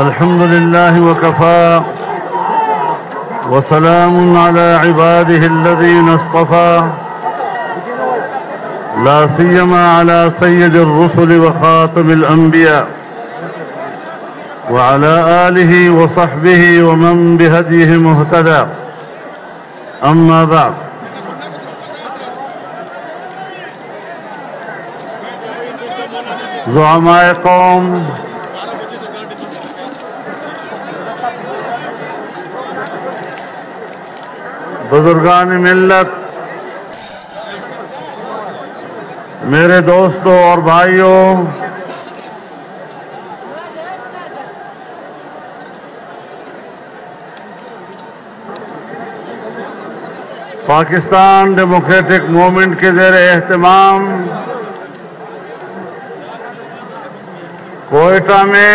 الحمد لله وكفى وسلام على عباده الذين اصطفى لا سيما على سيد الرسل وخاتم الأنبياء وعلى آله وصحبه ومن بهديه مهتدى. أما بعد، زعماء قوم، بزرگان ملت، میرے دوستوں اور بھائیوں، پاکستان ڈیموکریٹک موومنٹ کے زیر اہتمام کوئٹہ میں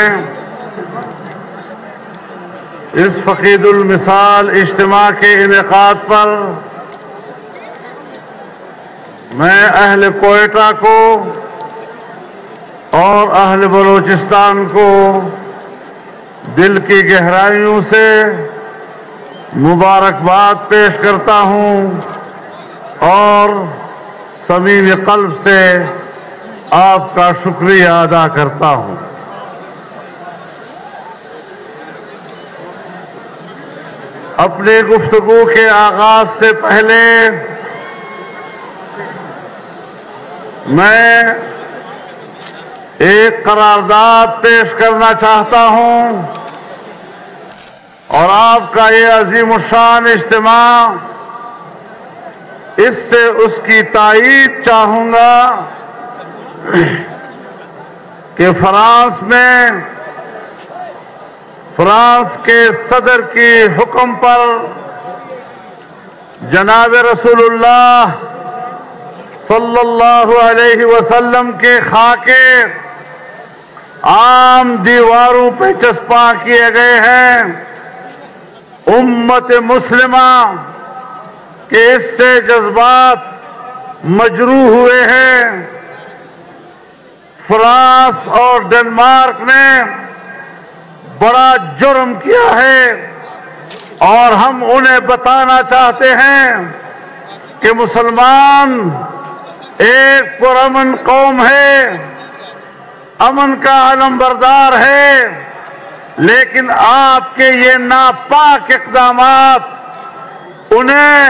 اس فقید المثال اجتماع کے انعقاد پر میں اہل کوئٹہ کو اور اہل بلوچستان کو دل کی گہرائیوں سے مبارکباد پیش کرتا ہوں اور صمیم قلب سے آپ کا شکریہ ادا کرتا ہوں۔ اپنی گفتگو کے آغاز سے پہلے میں ایک قرارداد پیش کرنا چاہتا ہوں اور آپ کا یہ عظیم الشان اجتماع اس سے اس کی تائید چاہوں گا کہ فرانس کے صدر کی حکم پر جناب رسول اللہ صلی اللہ علیہ وسلم کے خاکے عام دیواروں پہ چسپاں کیے گئے ہیں۔ امت مسلمہ کے اس سے جذبات مجروح ہوئے ہیں۔ فرانس اور ڈنمارک نے بڑا جرم کیا ہے اور ہم انہیں بتانا چاہتے ہیں کہ مسلمان ایک پرامن قوم ہے، امن کا علم بردار ہے، لیکن آپ کے یہ ناپاک اقدامات انہیں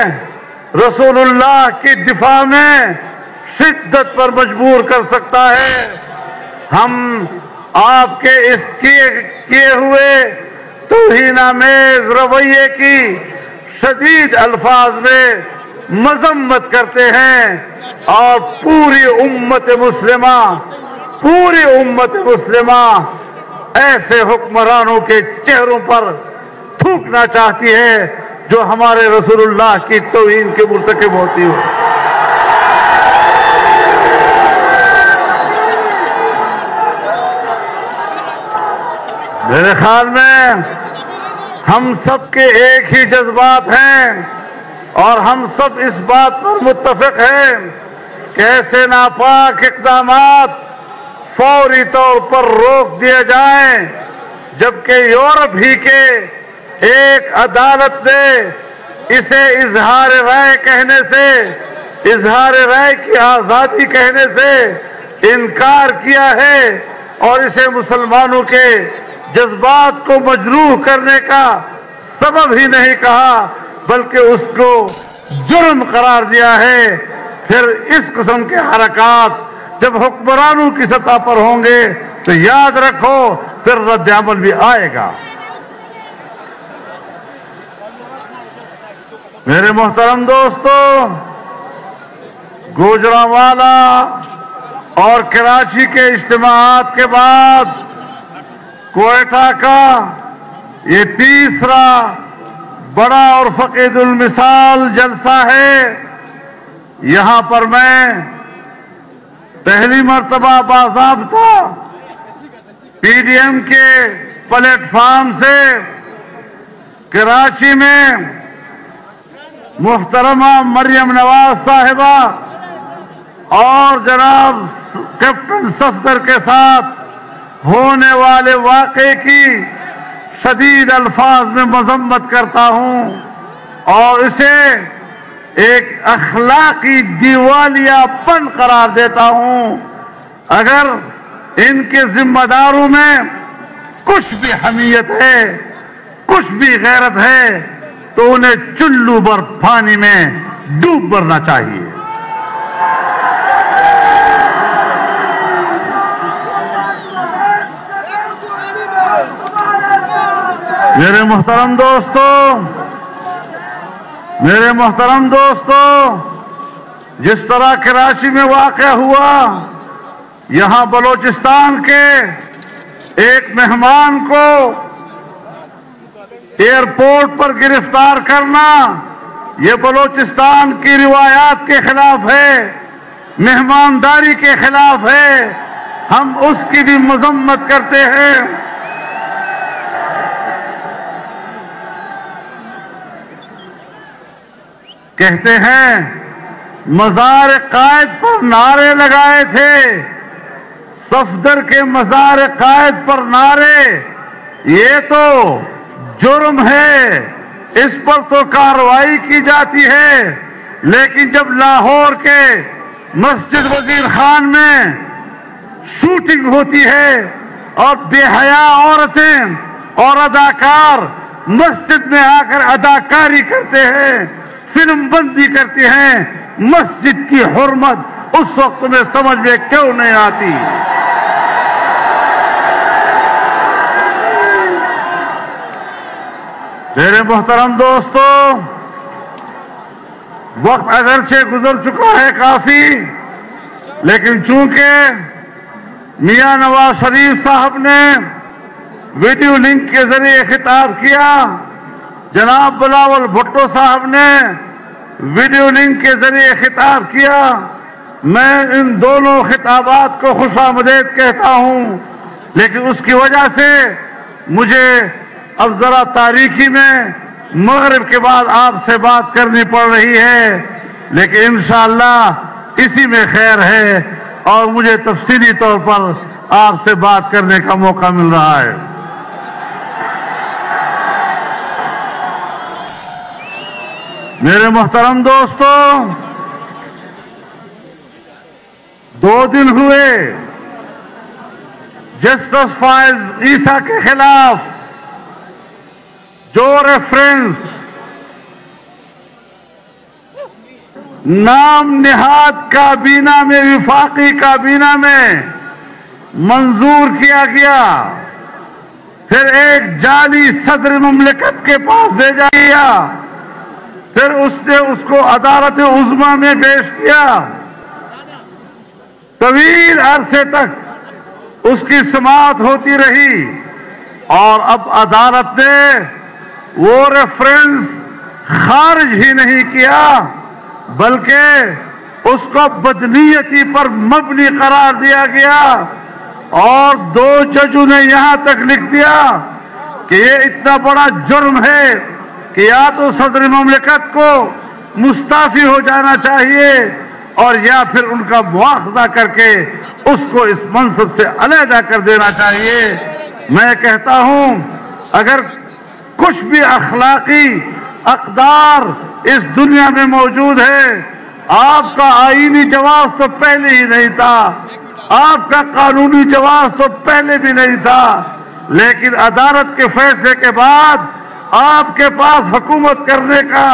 رسول اللہ کی دفاع میں شدت پر مجبور کر سکتا ہے۔ ہم آپ کے اس کیے ہوئے توہینآمیز رویے کی شدید الفاظ میں مذمت کرتے ہیں اور پوری امت مسلمہ ایسے حکمرانوں کے چہروں پر تھوکنا چاہتی ہے جو ہمارے رسول اللہ کی توہین کے مرتکب ہوتی ہو۔ میرے خیال میں ہم سب کے ایک ہی جذبات ہیں اور ہم سب اس بات پر متفق ہیں کہ ایسے ناپاک اقدامات فوری طور پر روک دیے جائیں، جبکہ یورپ ہی کے ایک عدالت نے اسے اظہار رائے کہنے سے، اظہار رائے کی آزادی کہنے سے انکار کیا ہے اور اسے مسلمانوں کے جذبات کو مجروح کرنے کا سبب ہی نہیں کہا بلکہ اس کو جرم قرار دیا ہے۔ پھر اس قسم کے حرکات جب حکمرانوں کی سطح پر ہوں گے تو یاد رکھو پھر رد عمل بھی آئے گا۔ میرے محترم دوستو، گوجرانوالا اور کراچی کے اجتماعات کے بعد کوئٹہ کا یہ تیسرا بڑا اور فقید المثال جلسہ ہے۔ یہاں پر میں پہلی مرتبہ باضابطہ پی ڈی ایم کے پلیٹ فارم سے کراچی میں محترمہ مریم نواز صاحبہ اور جناب کیپٹن صفدر کے ساتھ ہونے والے واقعے کی شدید الفاظ میں مذمت کرتا ہوں اور اسے ایک اخلاقی دیوالیہ پن قرار دیتا ہوں۔ اگر ان کے ذمہ داروں میں کچھ بھی حمیت ہے، کچھ بھی غیرت ہے، تو انہیں چلو بھر پانی میں ڈوب مرنا چاہیے۔ میرے محترم دوستو، جس طرح کراچی میں واقع ہوا، یہاں بلوچستان کے ایک مہمان کو ایئرپورٹ پر گرفتار کرنا، یہ بلوچستان کی روایات کے خلاف ہے، مہمانداری کے خلاف ہے۔ ہم اس کی بھی مذمت کرتے ہیں۔ کہتے ہیں مزار قائد پر نعرے لگائے تھے، صفدر کے مزار قائد پر نعرے، یہ تو جرم ہے، اس پر تو کارروائی کی جاتی ہے۔ لیکن جب لاہور کے مسجد وزیر خان میں شوٹنگ ہوتی ہے اور بے حیا عورتیں اور اداکار مسجد میں آ کر اداکاری کرتے ہیں، فلم بندی کرتے ہیں، مسجد کی حرمت اس وقت میں سمجھ میں کیوں نہیں آتی؟ میرے محترم دوستو، وقت اگرچہ گزر چکا ہے کافی، لیکن چونکہ میاں نواز شریف صاحب نے ویڈیو لنک کے ذریعے خطاب کیا، جناب بلاول بھٹو صاحب نے ویڈیو لنک کے ذریعے خطاب کیا، میں ان دونوں خطابات کو خوش آمدید کہتا ہوں، لیکن اس کی وجہ سے مجھے اب ذرا تاریخی میں مغرب کے بعد آپ سے بات کرنی پڑ رہی ہے، لیکن انشاءاللہ اسی میں خیر ہے اور مجھے تفصیلی طور پر آپ سے بات کرنے کا موقع مل رہا ہے۔ میرے محترم دوستو، 2 دن ہوئے جسٹس فائز عیسیٰ کے خلاف جو ریفرنس نام نہاد کابینہ میں، وفاقی کابینہ میں منظور کیا گیا، پھر ایک جعلی صدر مملکت کے پاس بھیجا گیا، پھر اس نے اس کو عدالت عظمیٰ میں پیش کیا، طویل عرصے تک اس کی سماعت ہوتی رہی، اور اب عدالت نے وہ ریفرنس خارج ہی نہیں کیا بلکہ اس کو بدنیتی پر مبنی قرار دیا گیا، اور 2 ججوں نے یہاں تک لکھ دیا کہ یہ اتنا بڑا جرم ہے کہ یا تو صدر مملکت کو مستعفی ہو جانا چاہیے اور یا پھر ان کا مواخذہ کر کے اس کو اس منصب سے علیحدہ کر دینا چاہیے۔ میں کہتا ہوں اگر کچھ بھی اخلاقی اقدار اس دنیا میں موجود ہے، آپ کا آئینی جواز تو پہلے ہی نہیں تھا، آپ کا قانونی جواز تو پہلے بھی نہیں تھا، لیکن عدالت کے فیصلے کے بعد آپ کے پاس حکومت کرنے کا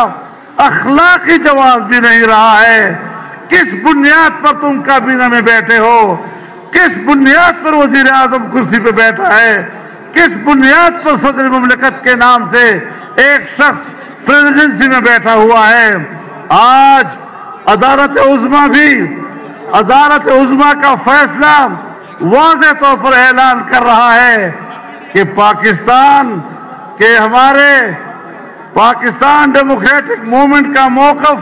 اخلاقی جواز بھی نہیں رہا ہے۔ کس بنیاد پر تم کابینہ میں بیٹھے ہو؟ کس بنیاد پر وزیر اعظم کرسی پہ بیٹھا ہے؟ کس بنیاد پر صدر مملکت کے نام سے ایک شخص پریزیڈنسی میں بیٹھا ہوا ہے؟ آج عدالت عظمیٰ بھی عدالت عظمیٰ کا فیصلہ واضح طور پر اعلان کر رہا ہے کہ پاکستان کہ ہمارے پاکستان ڈیموکریٹک موومنٹ کا موقف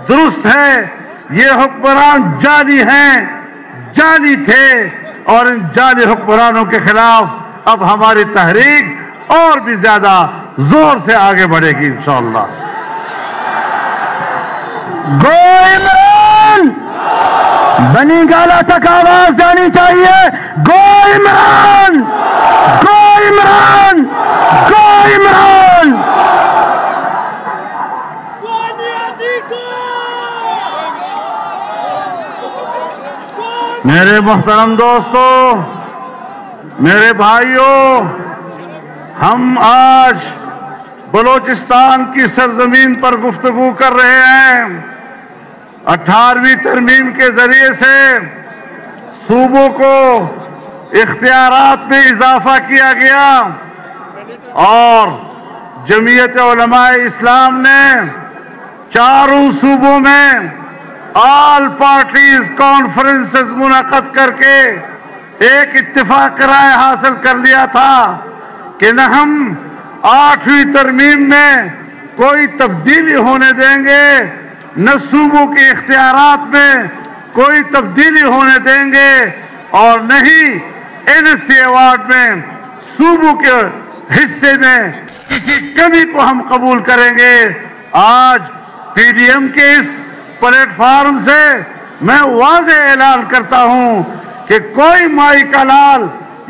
درست ہے، یہ حکمران جعلی ہیں، جعلی تھے، اور ان جعلی حکمرانوں کے خلاف اب ہماری تحریک اور بھی زیادہ زور سے آگے بڑھے گی انشاءاللہ۔ گو عمران! بنی گالا تک آواز جانی چاہیے، گو عمران، گو عمران، گو عمران۔ میرے محترم دوستو، میرے بھائیوں، ہم آج بلوچستان کی سرزمین پر گفتگو کر رہے ہیں۔ 18ویں ترمیم کے ذریعے سے صوبوں کو اختیارات میں اضافہ کیا گیا اور جمعیت علماء اسلام نے چاروں صوبوں میں آل پارٹیز کانفرنسز منعقد کر کے ایک اتفاق رائے حاصل کر لیا تھا کہ نہ ہم 8ویں ترمیم میں کوئی تبدیلی ہونے دیں گے، نہ صوبوں کے اختیارات میں کوئی تبدیلی ہونے دیں گے، اور نہ ہی NSC ایوارڈ میں صوبوں کے حصے میں کسی کمی کو ہم قبول کریں گے۔ آج PDM کے اس پلیٹ فارم سے میں واضح اعلان کرتا ہوں کہ کوئی مائی کا لال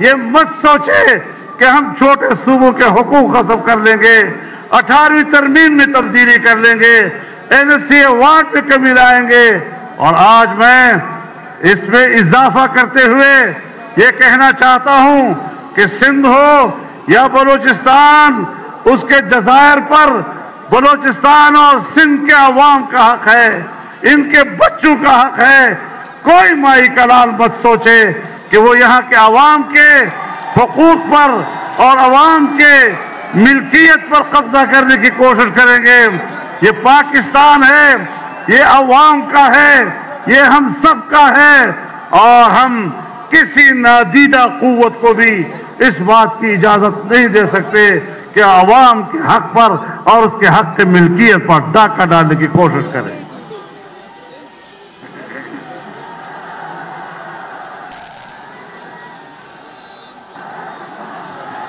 یہ مت سوچے کہ ہم چھوٹے صوبوں کے حقوق غصب کر لیں گے، 18ویں ترمیم میں تبدیلی کر لیں گے، NSC ایوارڈ میں کمی لائیں گے۔ اور آج میں اس میں اضافہ کرتے ہوئے یہ کہنا چاہتا ہوں کہ سندھ ہو یا بلوچستان، اس کے جزائر پر بلوچستان اور سندھ کے عوام کا حق ہے، ان کے بچوں کا حق ہے۔ کوئی مائی کا لال مت سوچے کہ وہ یہاں کے عوام کے حقوق پر اور عوام کے ملکیت پر قبضہ کرنے کی کوشش کریں گے۔ یہ پاکستان ہے، یہ عوام کا ہے، یہ ہم سب کا ہے، اور ہم کسی نادیدہ قوت کو بھی اس بات کی اجازت نہیں دے سکتے کہ عوام کے حق پر اور اس کے حق کی ملکیت پر ڈاکہ ڈالنے کی کوشش کریں۔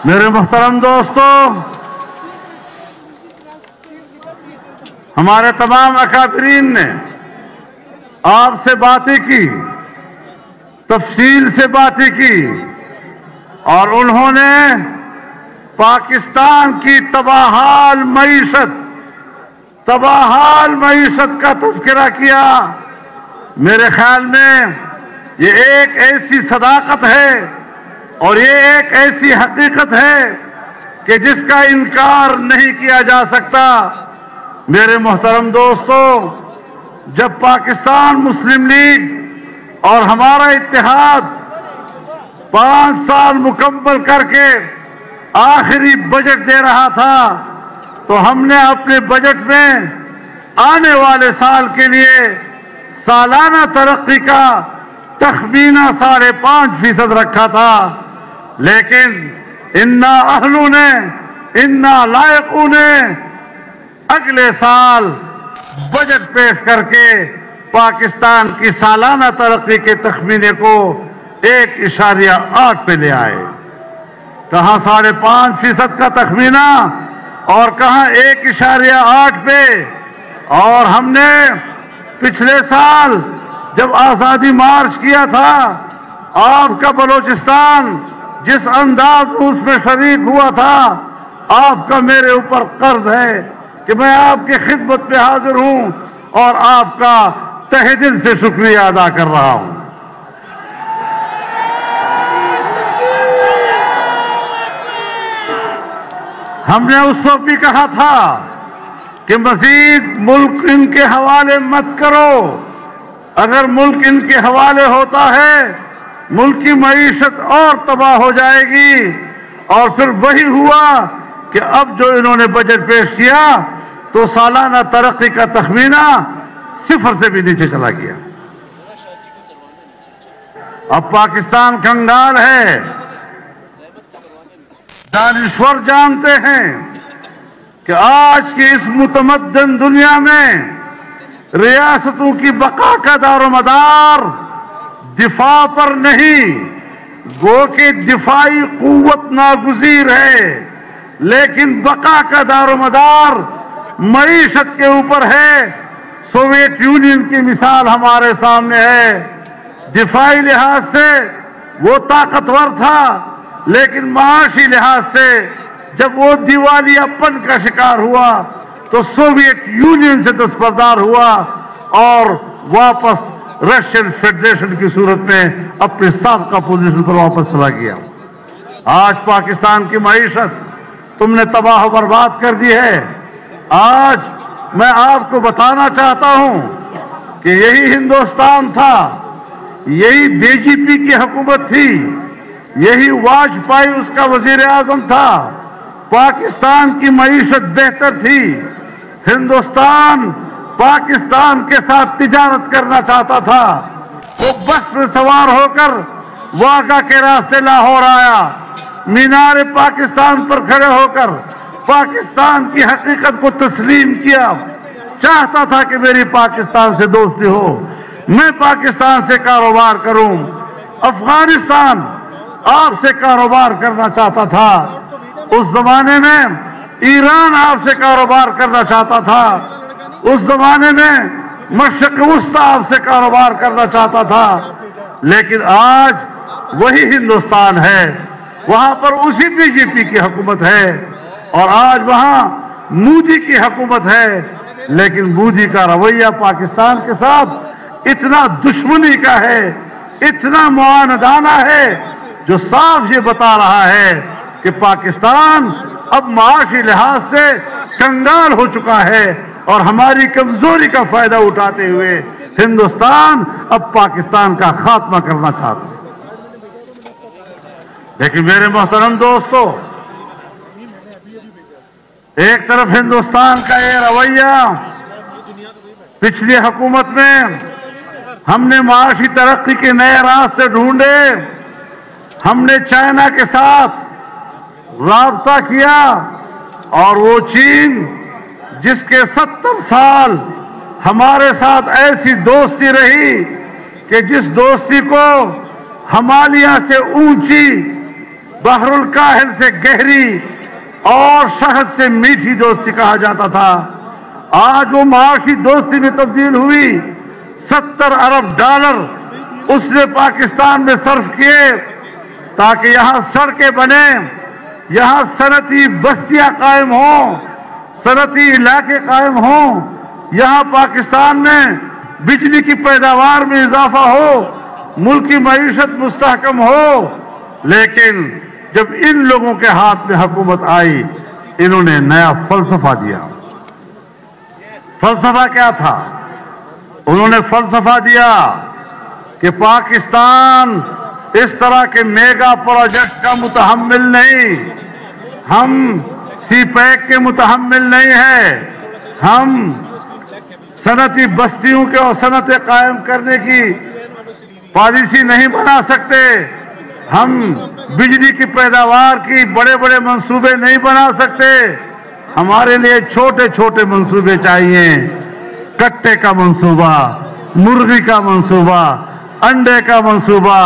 میرے محترم دوستو، ہمارے تمام اکابرین نے آپ سے باتیں کی، تفصیل سے باتیں کی، اور انہوں نے پاکستان کی تباہال معیشت کا تذکرہ کیا۔ میرے خیال میں یہ ایک ایسی صداقت ہے اور یہ ایک ایسی حقیقت ہے کہ جس کا انکار نہیں کیا جا سکتا۔ میرے محترم دوستو، جب پاکستان مسلم لیگ اور ہمارا اتحاد 5 سال مکمل کر کے آخری بجٹ دے رہا تھا تو ہم نے اپنے بجٹ میں آنے والے سال کے لیے سالانہ ترقی کا تخمینہ 5.5% رکھا تھا، لیکن انا اہلوں نے، انا لائقوں نے اگلے سال بجٹ پیش کر کے پاکستان کی سالانہ ترقی کے تخمینے کو 1.8 پہ لے آئے۔ کہاں 5.5% کا تخمینہ اور کہاں 1.8 پہ۔ اور ہم نے پچھلے سال جب آزادی مارچ کیا تھا، آپ کا بلوچستان جس انداز اس میں شریک ہوا تھا، آپ کا میرے اوپر قرض ہے کہ میں آپ کی خدمت پہ حاضر ہوں اور آپ کا تہہ دل سے شکریہ ادا کر رہا ہوں۔ ہم نے اس وقت بھی کہا تھا کہ مزید ملک ان کے حوالے مت کرو، اگر ملک ان کے حوالے ہوتا ہے ملک کی معیشت اور تباہ ہو جائے گی۔ اور پھر وہی ہوا کہ اب جو انہوں نے بجٹ پیش کیا تو سالانہ ترقی کا تخمینہ 0 سے بھی نیچے چلا گیا۔ اب پاکستان کنگال ہے۔ دانشور جانتے ہیں کہ آج کی اس متمدن دنیا میں ریاستوں کی بقا کا دار و مدار دفاع پر نہیں، گو کہ دفاعی قوت ناگزیر ہے، لیکن بقا کا دار و مدار معیشت کے اوپر ہے۔ سوویت یونین کی مثال ہمارے سامنے ہے۔ دفاعی لحاظ سے وہ طاقتور تھا، لیکن معاشی لحاظ سے جب وہ دیوالیہ پن کا شکار ہوا تو سوویت یونین سے دستبردار ہوا اور واپس رشین فیڈریشن کی صورت میں اپنے سابقہ پوزیشن پر واپس چلا گیا۔ آج پاکستان کی معیشت تم نے تباہ و برباد کر دی ہے۔ آج میں آپ کو بتانا چاہتا ہوں کہ یہی ہندوستان تھا، یہی بی جے پی کی حکومت تھی، یہی واجپئی اس کا وزیر اعظم تھا، پاکستان کی معیشت بہتر تھی، ہندوستان پاکستان کے ساتھ تجارت کرنا چاہتا تھا۔ وہ بس میں سوار ہو کر واگا کے راستے لاہور آیا، مینار پاکستان پر کھڑے ہو کر پاکستان کی حقیقت کو تسلیم کیا، چاہتا تھا کہ میری پاکستان سے دوستی ہو، میں پاکستان سے کاروبار کروں۔ افغانستان آپ سے کاروبار کرنا چاہتا تھا، اس زمانے میں ایران آپ سے کاروبار کرنا چاہتا تھا، اس زمانے میں مشرق وسطیٰ آپ سے کاروبار کرنا چاہتا تھا، لیکن آج وہی ہندوستان ہے، وہاں پر اسی بی جے پی کی حکومت ہے، اور آج وہاں مودی کی حکومت ہے، لیکن مودی کا رویہ پاکستان کے ساتھ اتنا دشمنی کا ہے، اتنا معاندانہ ہے، جو صاف یہ بتا رہا ہے کہ پاکستان اب معاشی لحاظ سے کنگال ہو چکا ہے، اور ہماری کمزوری کا فائدہ اٹھاتے ہوئے ہندوستان اب پاکستان کا خاتمہ کرنا چاہتا ہے۔ لیکن میرے محترم دوستو، ایک طرف ہندوستان کا یہ رویہ، پچھلی حکومت میں ہم نے معاشی ترقی کے نئے راستے ڈھونڈے، ہم نے چائنا کے ساتھ رابطہ کیا، اور وہ چین جس کے 70 سال ہمارے ساتھ ایسی دوستی رہی کہ جس دوستی کو ہمالیہ سے اونچی، بحر الکاہل سے گہری اور شہد سے میٹھی دوستی کہا جاتا تھا، آج وہ معاشی دوستی میں تبدیل ہوئی۔ 70 ارب ڈالر اس نے پاکستان میں صرف کیے تاکہ یہاں سڑکیں بنے، یہاں صنعتی بستیاں قائم ہوں، صنعتی علاقے قائم ہوں، یہاں پاکستان میں بجلی کی پیداوار میں اضافہ ہو، ملکی معیشت مستحکم ہو۔ لیکن جب ان لوگوں کے ہاتھ میں حکومت آئی، انہوں نے نیا فلسفہ دیا۔ فلسفہ کیا تھا؟ انہوں نے فلسفہ دیا کہ پاکستان اس طرح کے میگا پروجیکٹ کا متحمل نہیں، ہم سی پیک کے متحمل نہیں ہے، ہم صنعتی بستیوں کے اور صنعتیں قائم کرنے کی پالیسی نہیں بنا سکتے، ہم بجلی کی پیداوار کی بڑے بڑے منصوبے نہیں بنا سکتے، ہمارے لیے چھوٹے چھوٹے منصوبے چاہیے، کٹے کا منصوبہ، مرغی کا منصوبہ، انڈے کا منصوبہ۔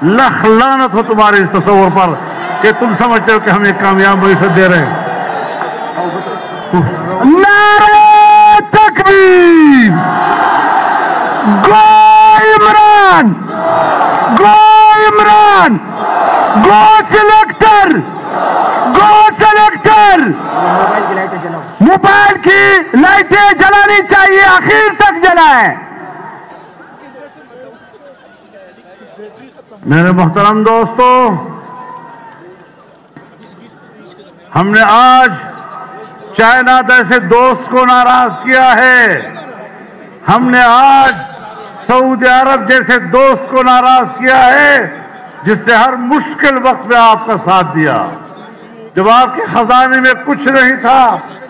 لخ لعنت ہو تمہارے اس تصور پر کہ تم سمجھتے ہو کہ ہم ایک کامیاب معیشت دے رہے ہیں۔ نعرہ تکبیر! گو عمران! گو عمران! گو سلیکٹر! گو سلیکٹر! موبائل کی لائٹیں جلانی چاہیے، آخر تک جلائیں۔ میرے محترم دوستو، ہم نے آج چائنا جیسے دوست کو ناراض کیا ہے، ہم نے آج سعودی عرب جیسے دوست کو ناراض کیا ہے، جس نے ہر مشکل وقت میں آپ کا ساتھ دیا۔ جب آپ کے خزانے میں کچھ نہیں تھا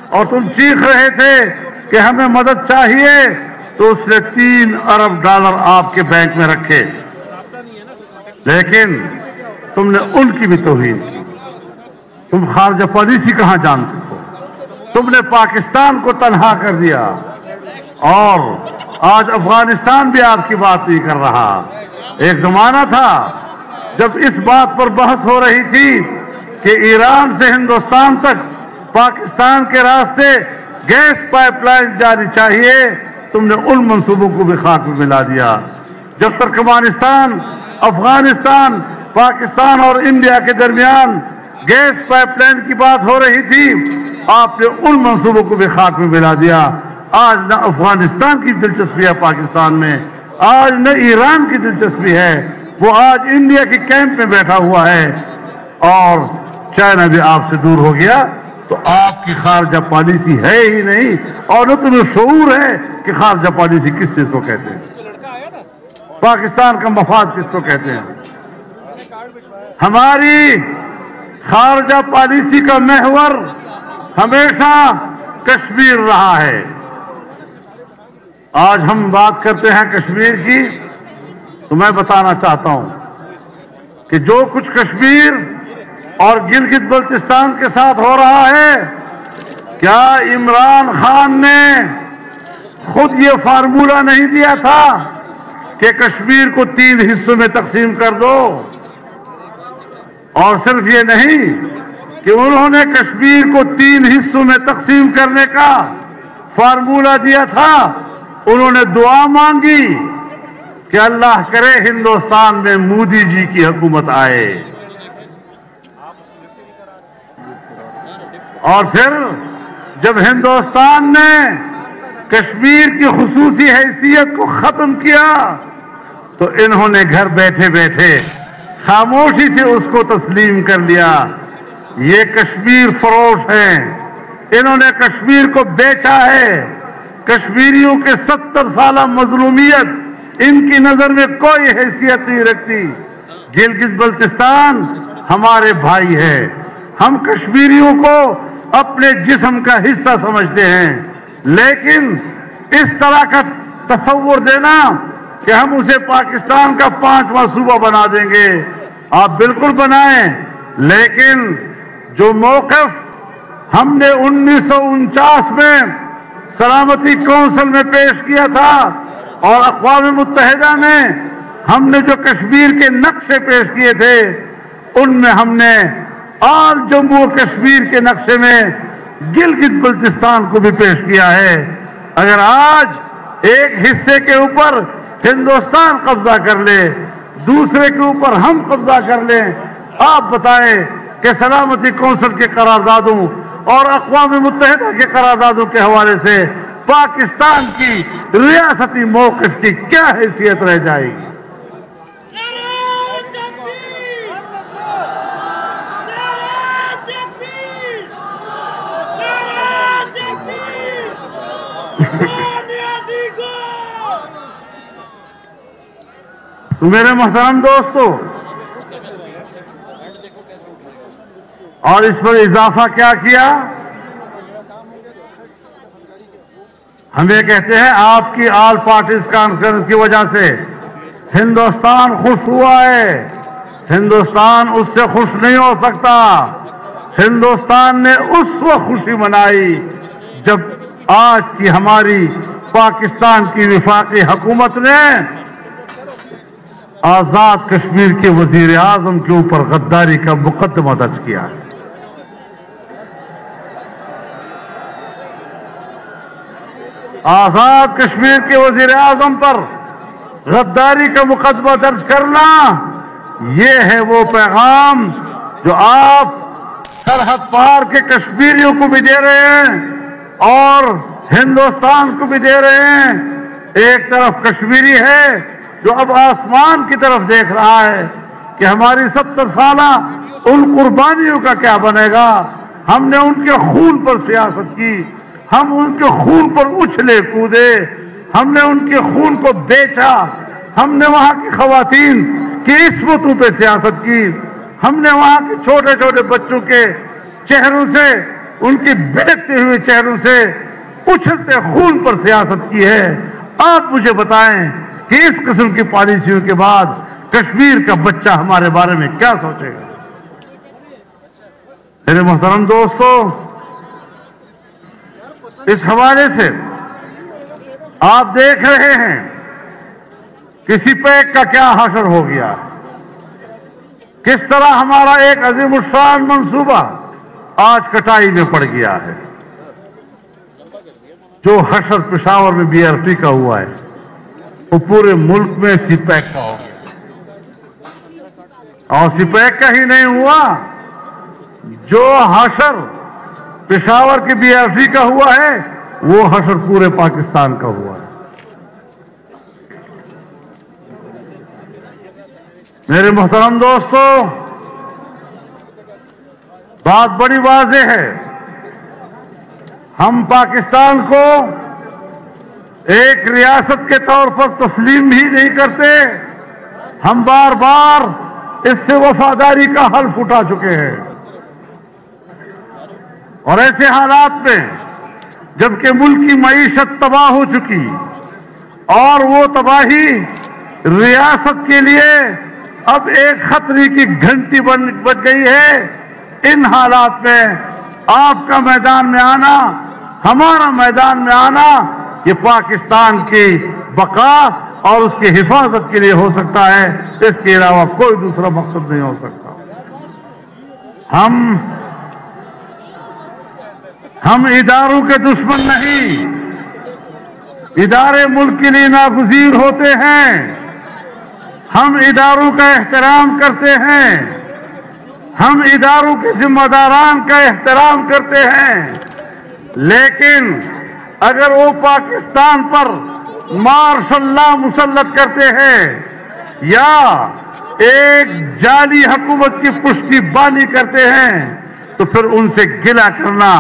اور تم چیخ رہے تھے کہ ہمیں مدد چاہیے، تو اس نے 3 ارب ڈالر آپ کے بینک میں رکھے، لیکن تم نے ان کی بھی توہین کی۔ تم خارجہ پالیسی کہاں جانتے ہو؟ تم نے پاکستان کو تنہا کر دیا، اور آج افغانستان بھی آپ کی بات نہیں کر رہا۔ ایک زمانہ تھا جب اس بات پر بحث ہو رہی تھی کہ ایران سے ہندوستان تک پاکستان کے راستے گیس پائپ لائن جانی چاہیے، تم نے ان منصوبوں کو بھی خاک میں ملا دیا۔ جب ترکمانستان، افغانستان، پاکستان اور انڈیا کے درمیان گیس پائپ لائن کی بات ہو رہی تھی، آپ نے ان منصوبوں کو بھی خاک میں ملا دیا۔ آج نہ افغانستان کی دلچسپی ہے پاکستان میں، آج نہ ایران کی دلچسپی ہے، وہ آج انڈیا کے کیمپ میں بیٹھا ہوا ہے، اور چائنا بھی آپ سے دور ہو گیا۔ تو آپ کی خارجہ پالیسی ہے ہی نہیں، اور نہ تمہیں شعور ہے کہ خارجہ پالیسی کس چیز کو کہتے ہیں، پاکستان کا مفاد کس کو کہتے ہیں۔ ہماری خارجہ پالیسی کا محور ہمیشہ کشمیر رہا ہے۔ آج ہم بات کرتے ہیں کشمیر کی، تو میں بتانا چاہتا ہوں کہ جو کچھ کشمیر اور گلگت بلتستان کے ساتھ ہو رہا ہے، کیا عمران خان نے خود یہ فارمولہ نہیں دیا تھا کہ کشمیر کو 3 حصوں میں تقسیم کر دو؟ اور صرف یہ نہیں کہ انہوں نے کشمیر کو 3 حصوں میں تقسیم کرنے کا فارمولہ دیا تھا، انہوں نے دعا مانگی کہ اللہ کرے ہندوستان میں مودی جی کی حکومت آئے، اور پھر جب ہندوستان نے کشمیر کی خصوصی حیثیت کو ختم کیا تو انہوں نے گھر بیٹھے بیٹھے خاموشی سے اس کو تسلیم کر لیا۔ یہ کشمیر فروش ہیں، انہوں نے کشمیر کو بیچا ہے۔ کشمیریوں کے 70 سالہ مظلومیت ان کی نظر میں کوئی حیثیت نہیں رکھتی۔ گلگت بلتستان ہمارے بھائی ہے، ہم کشمیریوں کو اپنے جسم کا حصہ سمجھتے ہیں، لیکن اس طرح کا تصور دینا کہ ہم اسے پاکستان کا 5واں صوبہ بنا دیں گے، آپ بالکل بنائیں، لیکن جو موقف ہم نے 1949 میں سلامتی کونسل میں پیش کیا تھا اور اقوام متحدہ میں ہم نے جو کشمیر کے نقشے پیش کیے تھے، ان میں ہم نے آل جموں کشمیر کے نقشے میں گلگت بلتستان کو بھی پیش کیا ہے۔ اگر آج ایک حصے کے اوپر ہندوستان قبضہ کر لے، دوسرے کے اوپر ہم قبضہ کر لیں، آپ بتائیں کہ سلامتی کونسل کے قراردادوں اور اقوام متحدہ کے قراردادوں کے حوالے سے پاکستان کی ریاستی موقف کی کیا حیثیت رہ جائے گی؟ تو میرے محترم دوستو، اور اس پر اضافہ کیا کیا؟ ہم یہ کہتے ہیں آپ کی آل پارٹیز کانفرنس کی وجہ سے ہندوستان خوش ہوا ہے۔ ہندوستان اس سے خوش نہیں ہو سکتا۔ ہندوستان نے اس وقت خوشی منائی جب آج کی ہماری پاکستان کی وفاقی حکومت نے آزاد کشمیر کے وزیر اعظم کے اوپر غداری کا مقدمہ درج کیا ہے۔ آزاد کشمیر کے وزیر اعظم پر غداری کا مقدمہ درج کرنا، یہ ہے وہ پیغام جو آپ سرحد پار کے کشمیریوں کو بھی دے رہے ہیں اور ہندوستان کو بھی دے رہے ہیں۔ ایک طرف کشمیری ہے جو اب آسمان کی طرف دیکھ رہا ہے کہ ہماری 70 سالہ ان قربانیوں کا کیا بنے گا۔ ہم نے ان کے خون پر سیاست کی، ہم ان کے خون پر اچھلے کودے، ہم نے ان کے خون کو بیچا، ہم نے وہاں کی خواتین کی عصمتوں پہ سیاست کی، ہم نے وہاں کے چھوٹے چھوٹے بچوں کے چہروں سے، ان کے بہتے ہوئے چہروں سے اچھلتے خون پر سیاست کی ہے۔ آپ مجھے بتائیں کہ اس قسم کی پالیسیوں کے بعد کشمیر کا بچہ ہمارے بارے میں کیا سوچے گا؟ میرے محترم دوستو، اس حوالے سے آپ دیکھ رہے ہیں کسی پیک کا کیا حشر ہو گیا، کس طرح ہمارا ایک عظیم الشان منصوبہ آج کٹائی میں پڑ گیا ہے۔ جو حشر پشاور میں BRT کا ہوا ہے، وہ پورے ملک میں سپیک کا ہو گیا، اور سپیک کا ہی نہیں ہوا، جو حشر پشاور کی BRC کا ہوا ہے وہ حشر پورے پاکستان کا ہوا ہے۔ میرے محترم دوستو، بات بڑی واضح ہے، ہم پاکستان کو ایک ریاست کے طور پر تسلیم بھی نہیں کرتے، ہم بار بار اس سے وفاداری کا حلف اٹھا چکے ہیں، اور ایسے حالات میں جبکہ ملک کی معیشت تباہ ہو چکی اور وہ تباہی ریاست کے لیے اب ایک خطرے کی گھنٹی بج گئی ہے، ان حالات میں آپ کا میدان میں آنا، ہمارا میدان میں آنا، یہ پاکستان کی بقا اور اس کی حفاظت کے لیے ہو سکتا ہے، اس کے علاوہ کوئی دوسرا مقصد نہیں ہو سکتا۔ ہم اداروں کے دشمن نہیں، ادارے ملک کے لیے ناگزیر ہوتے ہیں، ہم اداروں کا احترام کرتے ہیں، ہم اداروں کے ذمہ داران کا احترام کرتے ہیں، لیکن اگر وہ پاکستان پر مارشل لا مسلط کرتے ہیں یا ایک جعلی حکومت کی پشتی بانی کرتے ہیں تو پھر ان سے گلہ کرنا،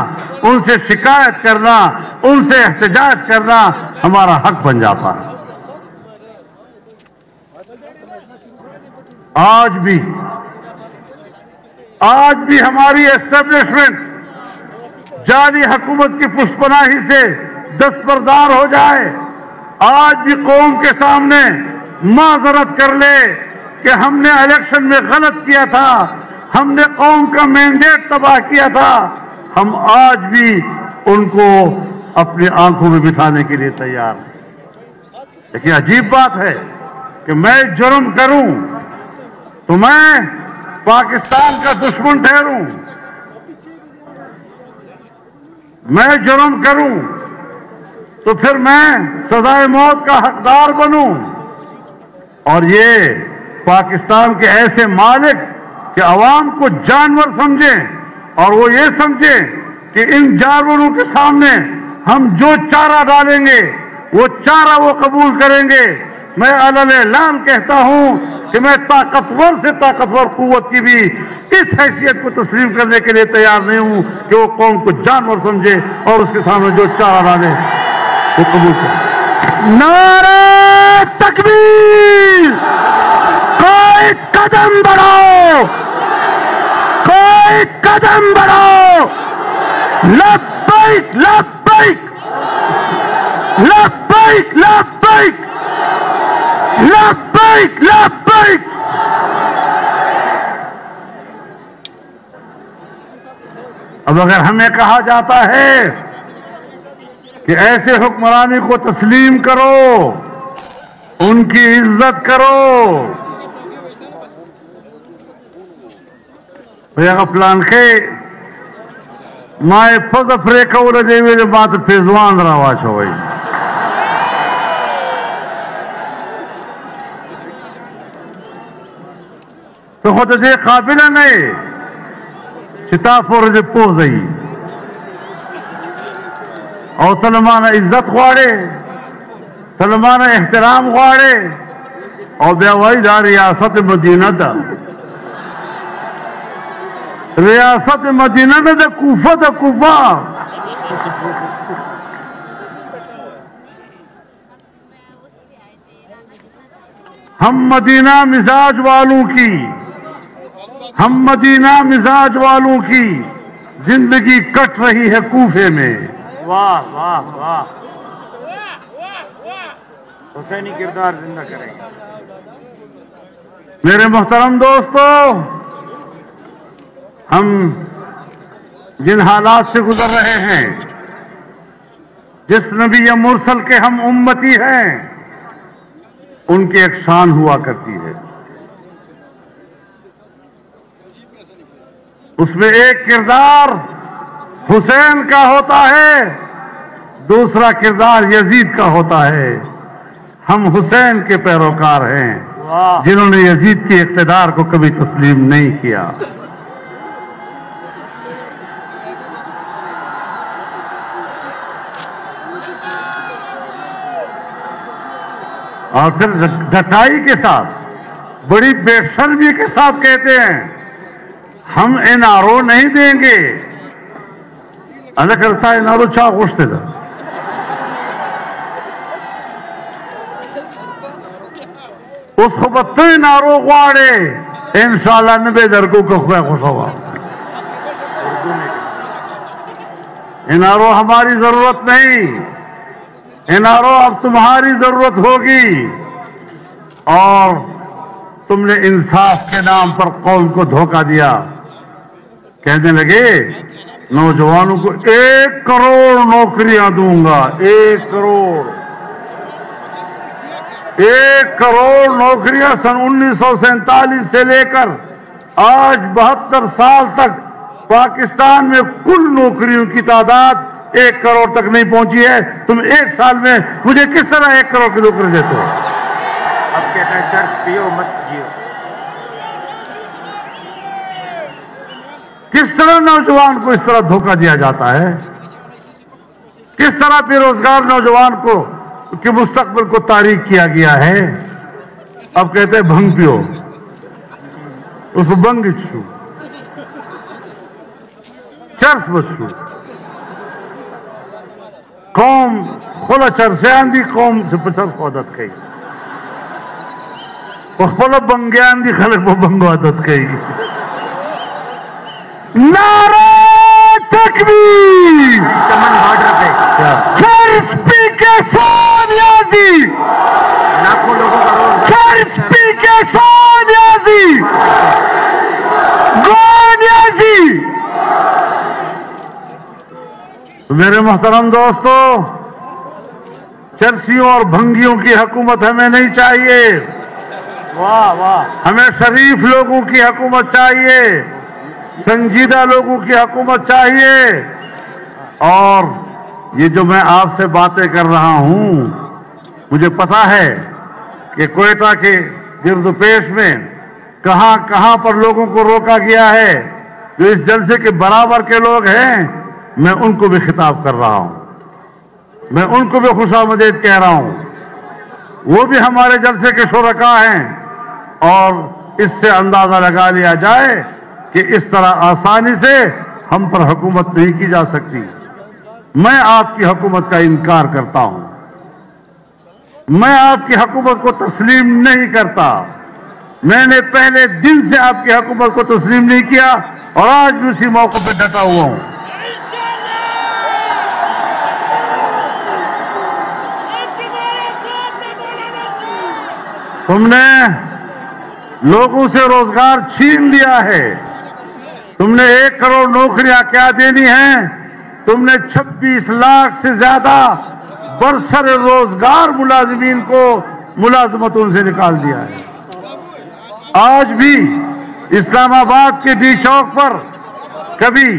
ان سے شکایت کرنا، ان سے احتجاج کرنا ہمارا حق بن جاتا ہے۔ آج بھی ہماری اسٹیبلشمنٹ جعلی حکومت کی پشت پناہی سے دستبردار ہو جائے، آج بھی قوم کے سامنے معذرت کر لے کہ ہم نے الیکشن میں غلط کیا تھا، ہم نے قوم کا مینڈیٹ تباہ کیا تھا، ہم آج بھی ان کو اپنی آنکھوں میں بٹھانے کے لیے تیار ہیں۔ لیکن عجیب بات ہے کہ میں جرم کروں تو میں پاکستان کا دشمن ٹھہروں، میں جرم کروں تو پھر میں سزائے موت کا حقدار بنوں، اور یہ پاکستان کے ایسے مالک کہ عوام کو جانور سمجھیں اور وہ یہ سمجھیں کہ ان جانوروں کے سامنے ہم جو چارہ ڈالیں گے وہ چارہ وہ قبول کریں گے۔ میں علن اعلان کہتا ہوں کہ میں طاقتور سے طاقتور قوت کی بھی اس حیثیت کو تسلیم کرنے کے لیے تیار نہیں ہوں کہ وہ قوم کو جانور سمجھے اور اس کے سامنے جو چارہ ڈالے وہ قبول کرے۔ نعرہ تکبیر! کوئی قدم بڑھاؤ، کوئی قدم بڑھاؤ! لبیک لبیک لبیک لبیک لبیک لبیک! اب اگر ہمیں کہا جاتا ہے کہ ایسے حکمرانی کو تسلیم کرو، ان کی عزت کرو، پلان کے مائے پد پریکور دے میرے بات پیزوان روا چھوئی تو خود دے قابل نہیں چتافور دے پوزئی اور سلمان عزت غواڑے، سلمان احترام غواڑے، اور بیاوائی دا ریاست مدینہ دا، ریاست مدینہ دا کوفہ دا کوفہ، ہم مدینہ مزاج والوں کی، ہم مدینہ مزاج والوں کی زندگی کٹ رہی ہے کوفے میں۔ واہ واہ واہ! حسینی کردار زندہ کریں گے۔ میرے محترم دوستو، ہم جن حالات سے گزر رہے ہیں، جس نبی مرسل کے ہم امتی ہیں، ان کی ایک شان ہوا کرتی ہے، اس میں ایک کردار حسین کا ہوتا ہے، دوسرا کردار یزید کا ہوتا ہے۔ ہم حسین کے پیروکار ہیں واہ جنہوں نے یزید کے اقتدار کو کبھی تسلیم نہیں کیا. اور پھر ڈٹائی کے ساتھ بڑی بے شرمی کے ساتھ کہتے ہیں ہم NRO نہیں دیں گے. اللہ کرتا ہے NRO چاہ گوشتے تھا اس کو بطے NRO گواڑے انشاءاللہ نبے درگو کو خوے خوش ہوا. NRO ہماری ضرورت نہیں. NRO اب تمہاری ضرورت ہوگی. اور تم نے انصاف کے نام پر قوم کو دھوکہ دیا. کہنے لگے نوجوانوں کو 1 کروڑ نوکریاں دوں گا. 1 کروڑ 1 کروڑ نوکریاں سن 1947 سے لے کر آج 72 سال تک پاکستان میں کل نوکریوں کی تعداد 1 کروڑ تک نہیں پہنچی ہے. تم 1 سال میں مجھے کس طرح 1 کروڑ کی نوکری دیتے ہو؟ اب کہتے ہیں چرس پیو مت جیو. کس طرح نوجوان کو اس طرح دھوکہ دیا جاتا ہے؟ کس طرح بے روزگار نوجوان کو کے مستقبل کو تاریک کیا گیا ہے؟ اب کہتے ہیں بھنگ پیو اس کو بنگ چھو چرس بچو. قوم خلا چرسے آندھی قوم سے پچرس کو عادت کئی خلا بنگے آندھی خلق کو بنگو عادت کئی. نعرہ تکبیر چمن بارڈر پہ چرس پی کے سونیازی لاکھوں لوگوں کا روزگار چرس پی کے سونیازی گونیازی. میرے محترم دوستو چرسیوں اور بھنگیوں کی حکومت ہمیں نہیں چاہیے. واہ واہ ہمیں شریف لوگوں کی حکومت چاہیے. سنجیدہ لوگوں کی حکومت چاہیے. اور یہ جو میں آپ سے باتیں کر رہا ہوں مجھے پتا ہے کہ کوئٹہ کے گرد و پیش میں کہاں کہاں پر لوگوں کو روکا گیا ہے. جو اس جلسے کے برابر کے لوگ ہیں میں ان کو بھی خطاب کر رہا ہوں. میں ان کو بھی خوش آمدید کہہ رہا ہوں. وہ بھی ہمارے جلسے کے شرکاء ہیں. اور اس سے اندازہ لگا لیا جائے کہ اس طرح آسانی سے ہم پر حکومت نہیں کی جا سکتی. میں آپ کی حکومت کا انکار کرتا ہوں. میں آپ کی حکومت کو تسلیم نہیں کرتا. میں نے پہلے دن سے آپ کی حکومت کو تسلیم نہیں کیا اور آج بھی اسی موقع پہ ڈٹا ہوا ہوں. تم نے لوگوں سے روزگار چھین لیا ہے. تم نے 1 کروڑ نوکریاں کیا دینی ہیں؟ تم نے 26 لاکھ سے زیادہ برسر روزگار ملازمین کو ملازمتوں سے نکال دیا ہے. آج بھی اسلام آباد کے ڈی چوک پر کبھی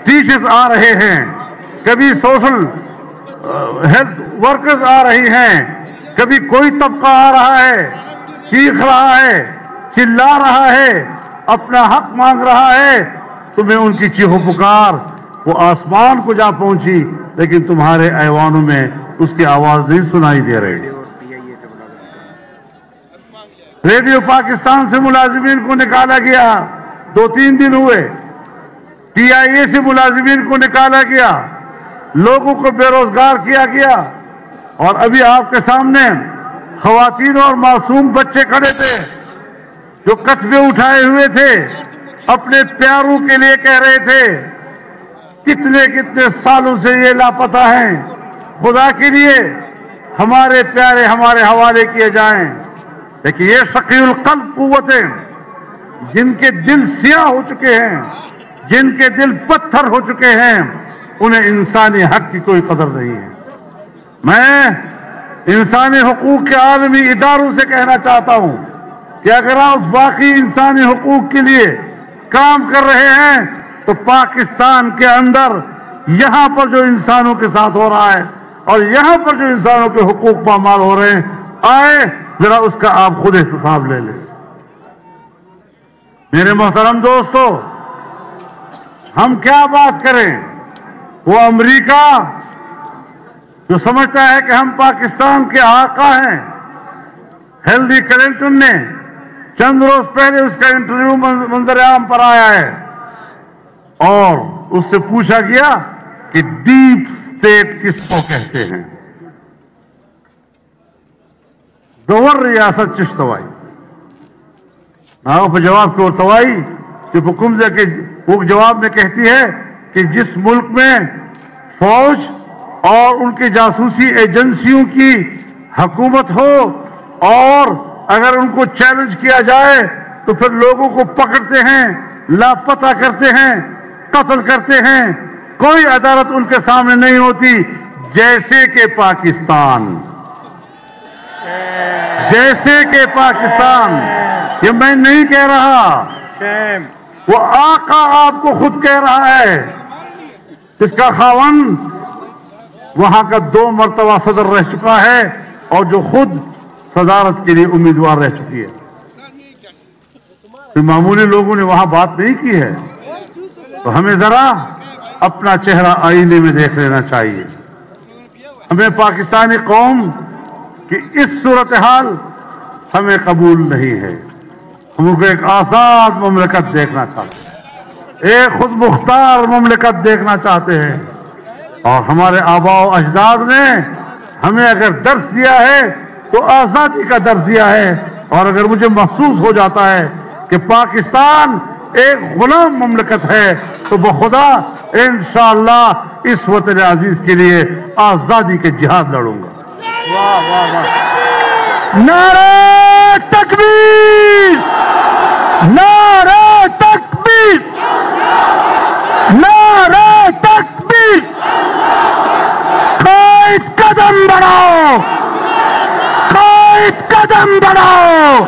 ٹیچرز آ رہے ہیں, کبھی سوشل ہیلتھ ورکرز آ رہی ہیں, کبھی کوئی طبقہ آ رہا ہے, چیخ رہا ہے, چلا رہا ہے, اپنا حق مانگ رہا ہے. تمہیں ان کی چیخو پکار وہ آسمان کو جا پہنچی, لیکن تمہارے ایوانوں میں اس کی آواز نہیں سنائی دے رہی. ریڈیو پاکستان سے ملازمین کو نکالا گیا, 2-3 دن ہوئے. PIA سے ملازمین کو نکالا گیا, لوگوں کو بے روزگار کیا گیا. اور ابھی آپ کے سامنے خواتین اور معصوم بچے کھڑے تھے جو کتبے اٹھائے ہوئے تھے, اپنے پیاروں کے لیے کہہ رہے تھے کتنے کتنے سالوں سے یہ لاپتہ ہیں, خدا کے لیے ہمارے پیارے ہمارے حوالے کیے جائیں. لیکن یہ شقی القلب قوتیں جن کے دل سیاہ ہو چکے ہیں, جن کے دل پتھر ہو چکے ہیں, انہیں انسانی حق کی کوئی قدر نہیں ہے. میں انسانی حقوق کے عالمی اداروں سے کہنا چاہتا ہوں کہ اگر آپ واقعی انسانی حقوق کے لیے کام کر رہے ہیں تو پاکستان کے اندر یہاں پر جو انسانوں کے ساتھ ہو رہا ہے اور یہاں پر جو انسانوں کے حقوق پامال ہو رہے ہیں آئے ذرا اس کا آپ خود حساب لے لیں۔ میرے محترم دوستو، ہم کیا بات کریں؟ وہ امریکہ جو سمجھتا ہے کہ ہم پاکستان کے آقا ہیں، ہیلری کلنٹن نے چند روز پہلے اس کا انٹرویو منظر عام پر آیا ہے اور اس سے پوچھا گیا کہ ڈیپ اسٹیٹ کس کو کہتے ہیں؟ گور ریاست چشتوائی پہ جواب کی اور توائی کہ حکومت کے وہ جواب میں کہتی ہے کہ جس ملک میں فوج اور ان کی جاسوسی ایجنسیوں کی حکومت ہو اور اگر ان کو چیلنج کیا جائے تو پھر لوگوں کو پکڑتے ہیں، لاپتہ کرتے ہیں، قتل کرتے ہیں، کوئی عدالت ان کے سامنے نہیں ہوتی، جیسے کہ پاکستان، جیسے کہ پاکستان۔ یہ میں نہیں کہہ رہا، وہ آقا آپ کو خود کہہ رہا ہے، اس کا خاوند وہاں کا 2 مرتبہ صدر رہ چکا ہے اور جو خود صدارت کے لیے امیدوار رہ چکی ہے۔ تو معمولی لوگوں نے وہاں بات نہیں کی ہے، تو ہمیں ذرا اپنا چہرہ آئینے میں دیکھ لینا چاہیے۔ ہمیں پاکستانی قوم کی اس صورتحال ہمیں قبول نہیں ہے۔ ہم کو ایک آزاد مملکت دیکھنا چاہتے ہیں، ایک خود مختار مملکت دیکھنا چاہتے ہیں، اور ہمارے آباء و اجداد نے ہمیں اگر درس دیا ہے تو آزادی کا درس دیا ہے، اور اگر مجھے محسوس ہو جاتا ہے کہ پاکستان ایک غلام مملکت ہے تو بخدا انشاءاللہ اس وطن عزیز کے لیے آزادی کے جہاد لڑوں گا۔ نعرہ تکبیر! نعرہ تکبیر! نعرہ تکبیر! قائد قدم بڑھاؤ! قائد قدم بڑھاؤ!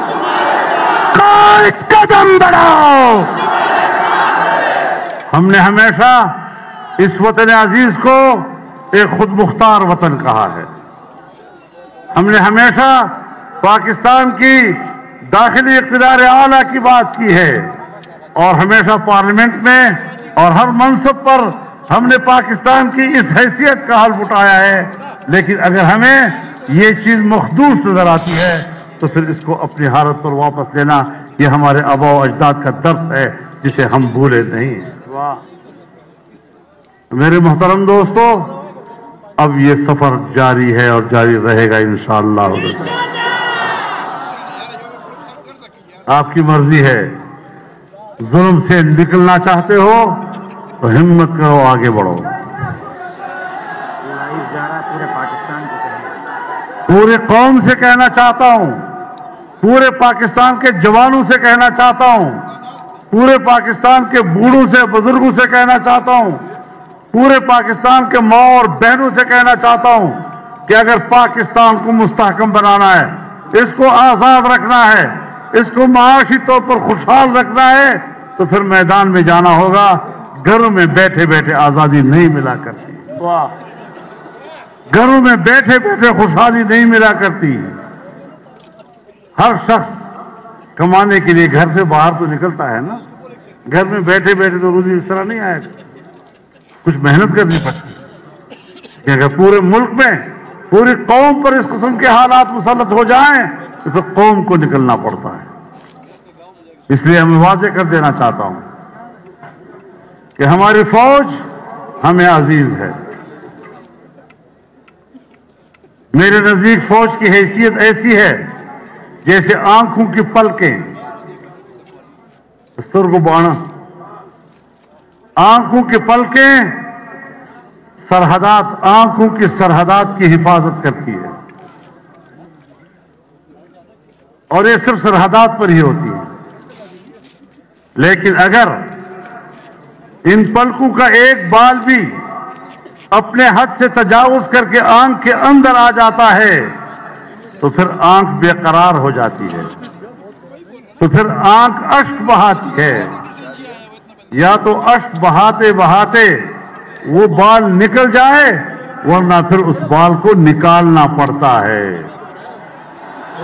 قائد قدم بڑھاؤ! ہم نے ہمیشہ اس وطن عزیز کو ایک خود مختار وطن کہا ہے۔ ہم نے ہمیشہ پاکستان کی داخلی اقتدار اعلیٰ کی بات کی ہے، اور ہمیشہ پارلیمنٹ میں اور ہر منصب پر ہم نے پاکستان کی اس حیثیت کا حلف اٹھایا ہے، لیکن اگر ہمیں یہ چیز مخدوش نظر آتی ہے تو پھر اس کو اپنی حالت پر واپس لینا یہ ہمارے آباء و اجداد کا درس ہے جسے ہم بھولے نہیں۔ میرے محترم دوستو، اب یہ سفر جاری ہے اور جاری رہے گا انشاءاللہ۔ آپ کی مرضی ہے، ظلم سے نکلنا چاہتے ہو تو ہمت کرو، آگے بڑھو۔ پورے قوم سے کہنا چاہتا ہوں، پورے پاکستان کے جوانوں سے کہنا چاہتا ہوں، پورے پاکستان کے بوڑھوں سے بزرگوں سے کہنا چاہتا ہوں، پورے پاکستان کے ماں اور بہنوں سے کہنا چاہتا ہوں کہ اگر پاکستان کو مستحکم بنانا ہے، اس کو آزاد رکھنا ہے، اس کو معاشی طور پر خوشحال رکھنا ہے تو پھر میدان میں جانا ہوگا۔ گھروں میں بیٹھے بیٹھے آزادی نہیں ملا کرتی، گھروں میں بیٹھے بیٹھے خوشحالی نہیں ملا کرتی۔ ہر شخص کمانے کے لیے گھر سے باہر تو نکلتا ہے نا، گھر میں بیٹھے بیٹھے تو روزی اس طرح نہیں آئے گا، کچھ محنت کرنی پڑتی ہے۔ اگر پورے ملک میں پوری قوم پر اس قسم کے حالات مسلط ہو جائیں تو پھر قوم کو نکلنا پڑتا ہے۔ اس لیے میں واضح کر دینا چاہتا ہوں کہ ہماری فوج ہمیں عزیز ہے۔ میرے نزدیک فوج کی حیثیت ایسی ہے جیسے آنکھوں کی پلکیں، سرگ بانا، آنکھوں کی پلکیں سرحدات، آنکھوں کی سرحدات کی حفاظت کرتی ہے، اور یہ صرف سرحدات پر ہی ہوتی ہے۔ لیکن اگر ان پلکوں کا ایک بال بھی اپنے حد سے تجاوز کر کے آنکھ کے اندر آ جاتا ہے تو پھر آنکھ بے قرار ہو جاتی ہے، تو پھر آنکھ اشک بہاتی ہے، یا تو اشک بہاتے بہاتے وہ بال نکل جائے ورنہ پھر اس بال کو نکالنا پڑتا ہے۔